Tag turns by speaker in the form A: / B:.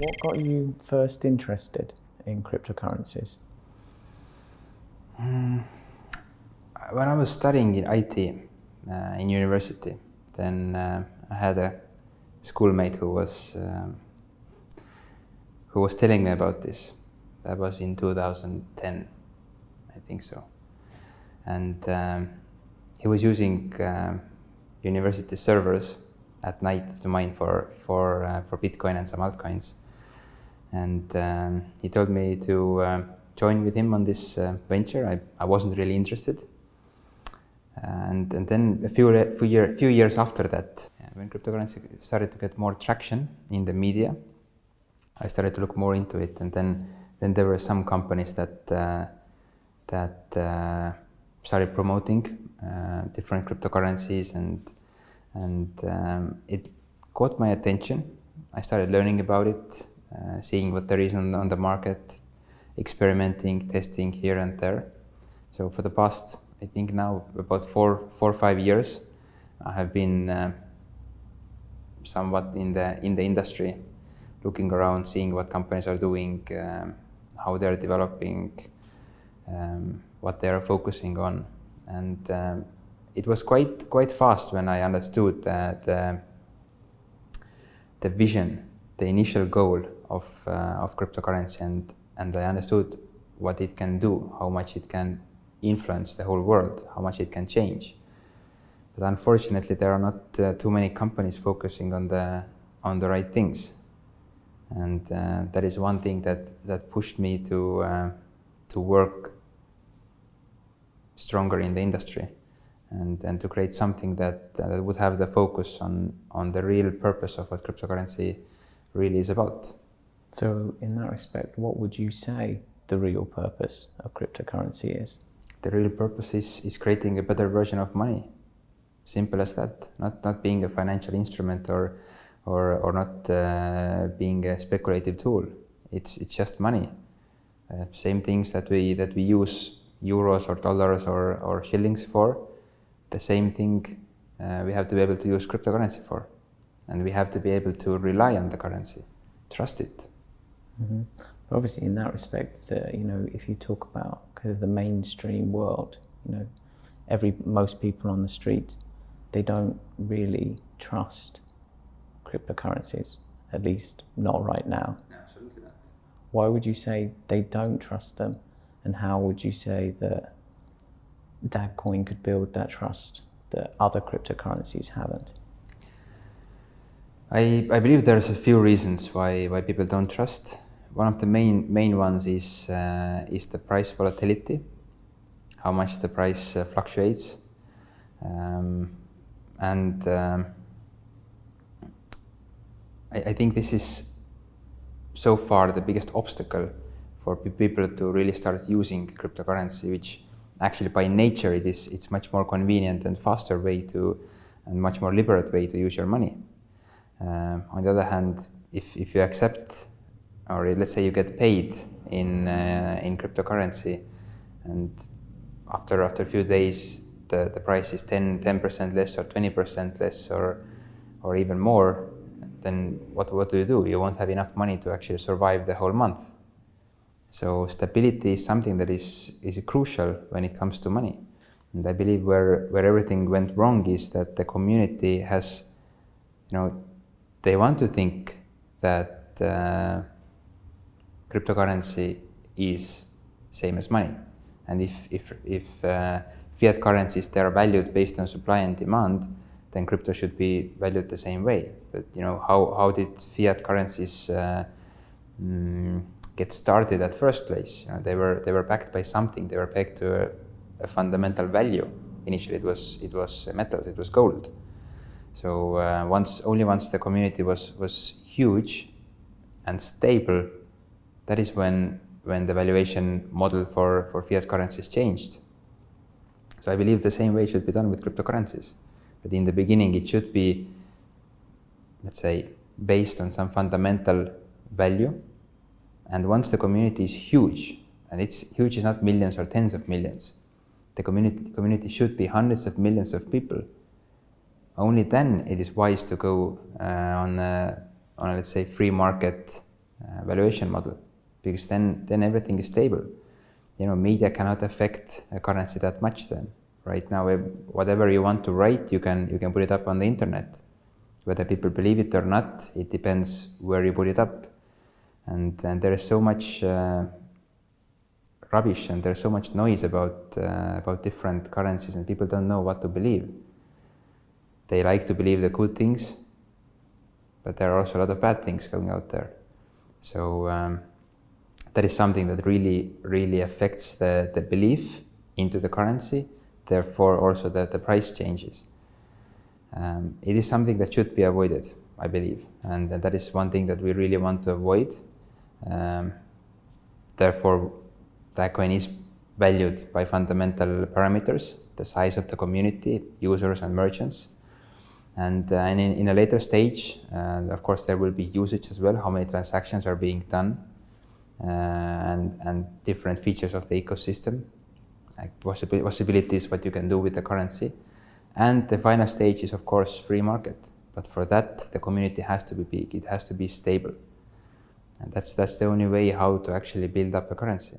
A: what got you first interested in cryptocurrencies?
B: When I was studying in IT in university, then I had a schoolmate who was telling me about this. That was in 2010, I think so. And he was using university servers at night to mine for Bitcoin and some altcoins. And he told me to join with him on this venture. I wasn't really interested. And then a few years after that, when cryptocurrency started to get more traction in the media, I started to look more into it. And then there were some companies that started promoting different cryptocurrencies, and it caught my attention. I started learning about it, seeing what there is on the market, experimenting, testing here and there. So for the past, I think now about 4 or 5 years, I have been somewhat in the industry, looking around, seeing what companies are doing, how they're developing, what they are focusing on. And it was quite fast when I understood that the vision, the initial goal of cryptocurrency, and I understood what it can do, how much it can influence the whole world, how much it can change. But unfortunately, there are not too many companies focusing on the right things, and that is one thing that pushed me to work stronger in the industry, and to create something that would have the focus on the real purpose of what cryptocurrency really is about.
A: So in that respect, what would you say the real purpose of cryptocurrency is?
B: The real purpose is creating a better version of money. Simple as that. Not being a financial instrument or not being a speculative tool. It's just money. Same things that we use euros or dollars or shillings for. The same thing we have to be able to use cryptocurrency for, and we have to be able to rely on the currency, trust it.
A: Mm-hmm. Obviously, in that respect, if you talk about kind of the mainstream world, most people on the street, they don't really trust cryptocurrencies, at least not right now.
B: Absolutely not.
A: Why would you say they don't trust them, and how would you say that Dagcoin could build that trust that other cryptocurrencies haven't?
B: I believe there's a few reasons why people don't trust. One of the main ones is the price volatility, how much the price fluctuates, and I think this is so far the biggest obstacle for people to really start using cryptocurrency, which actually by nature it's much more convenient and faster way and much more liberate way to use your money. On the other hand, if you accept, or let's say you get paid in cryptocurrency, and after a few days the price is 10% less or 20% less or even more, then what do? You won't have enough money to actually survive the whole month. So stability is something that is crucial when it comes to money. And I believe where everything went wrong is that the community has, they want to think that cryptocurrency is same as money. And if fiat currencies, they are valued based on supply and demand, then crypto should be valued the same way. But how did fiat currencies get started at first place? They were backed by something. They were pegged to a fundamental value. Initially, it was metals. It was gold. So only once the community was huge and stable, that is when the valuation model for fiat currencies changed. So I believe the same way should be done with cryptocurrencies. That in the beginning it should be, let's say, based on some fundamental value. And once the community is huge, and it's huge is not millions or tens of millions, the community should be hundreds of millions of people. Only then it is wise to go on a, let's say, free market valuation model, because then everything is stable. You know, media cannot affect a currency that much then. Right now, whatever you want to write, you can put it up on the internet. Whether people believe it or not, it depends where you put it up. And there is so much rubbish and there's so much noise about different currencies, and people don't know what to believe. They like to believe the good things, but there are also a lot of bad things going out there. So that is something that really affects the belief into the currency, therefore also the price changes. It is something that should be avoided, I believe, and that is one thing that we really want to avoid. Therefore, Dagcoin is valued by fundamental parameters, the size of the community, users and merchants. And in a later stage, of course, there will be usage as well, how many transactions are being done, and different features of the ecosystem, like possibilities, what you can do with the currency. And the final stage is, of course, free market. But for that, the community has to be big, it has to be stable. And that's the only way how to actually build up a currency.